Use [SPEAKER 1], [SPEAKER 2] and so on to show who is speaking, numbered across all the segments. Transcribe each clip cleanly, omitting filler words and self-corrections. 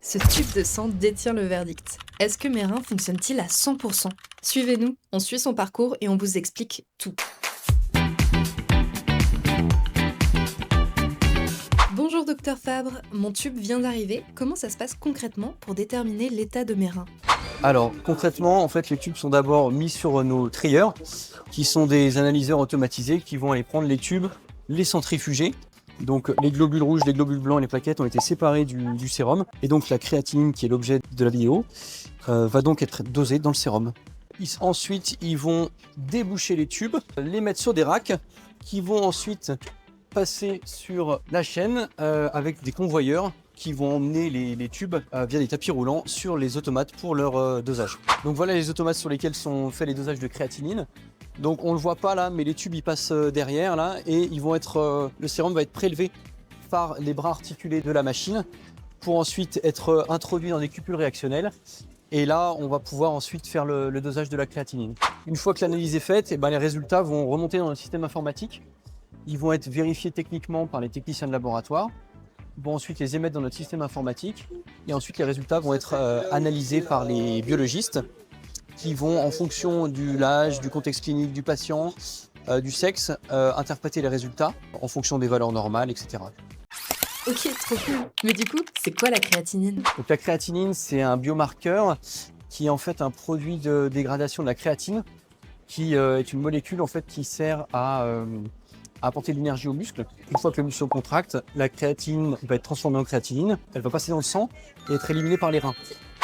[SPEAKER 1] Ce tube de sang détient le verdict. Est-ce que mes reins fonctionnent-ils à 100%? Suivez-nous, on suit son parcours et on vous explique tout. Bonjour docteur Fabre, mon tube vient d'arriver. Comment ça se passe concrètement pour déterminer l'état de mes reins?
[SPEAKER 2] Alors concrètement, en fait, les tubes sont d'abord mis sur nos trieurs, qui sont des analyseurs automatisés qui vont aller prendre les tubes, les centrifuger. Donc les globules rouges, les globules blancs et les plaquettes ont été séparés du sérum. Et donc la créatinine, qui est l'objet de la vidéo, va donc être dosée dans le sérum. Ensuite, ils vont déboucher les tubes, les mettre sur des racks, qui vont ensuite passer sur la chaîne avec des convoyeurs qui vont emmener les tubes via des tapis roulants sur les automates pour leur dosage. Donc voilà les automates sur lesquels sont faits les dosages de créatinine. Donc on le voit pas là, mais les tubes ils passent derrière là et ils vont être, le sérum va être prélevé par les bras articulés de la machine pour ensuite être introduit dans des cupules réactionnelles. Et là, on va pouvoir ensuite faire le dosage de la créatinine. Une fois que l'analyse est faite, les résultats vont remonter dans le système informatique. Ils vont être vérifiés techniquement par les techniciens de laboratoire. Ils vont ensuite les émettre dans notre système informatique. Et ensuite, les résultats vont être analysés par les biologistes qui vont, en fonction de l'âge, du contexte clinique du patient, du sexe, interpréter les résultats en fonction des valeurs normales, etc.
[SPEAKER 1] Ok, trop cool. Mais du coup, c'est quoi la créatinine?
[SPEAKER 2] Donc la créatinine, c'est un biomarqueur qui est en fait un produit de dégradation de la créatine, qui est une molécule en fait qui sert à apporter de l'énergie au muscle. Une fois que le muscle se contracte, la créatine va être transformée en créatinine, elle va passer dans le sang et être éliminée par les reins.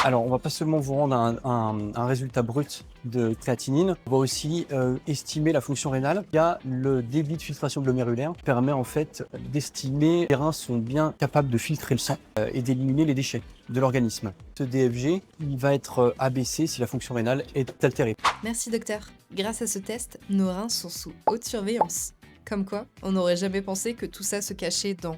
[SPEAKER 2] Alors on va pas seulement vous rendre un résultat brut de créatinine, on va aussi estimer la fonction rénale. Il y a le débit de filtration glomérulaire qui permet en fait d'estimer si les reins sont bien capables de filtrer le sang et d'éliminer les déchets de l'organisme. Ce DFG, il va être abaissé si la fonction rénale est altérée.
[SPEAKER 1] Merci docteur. Grâce à ce test, nos reins sont sous haute surveillance. Comme quoi, on n'aurait jamais pensé que tout ça se cachait dans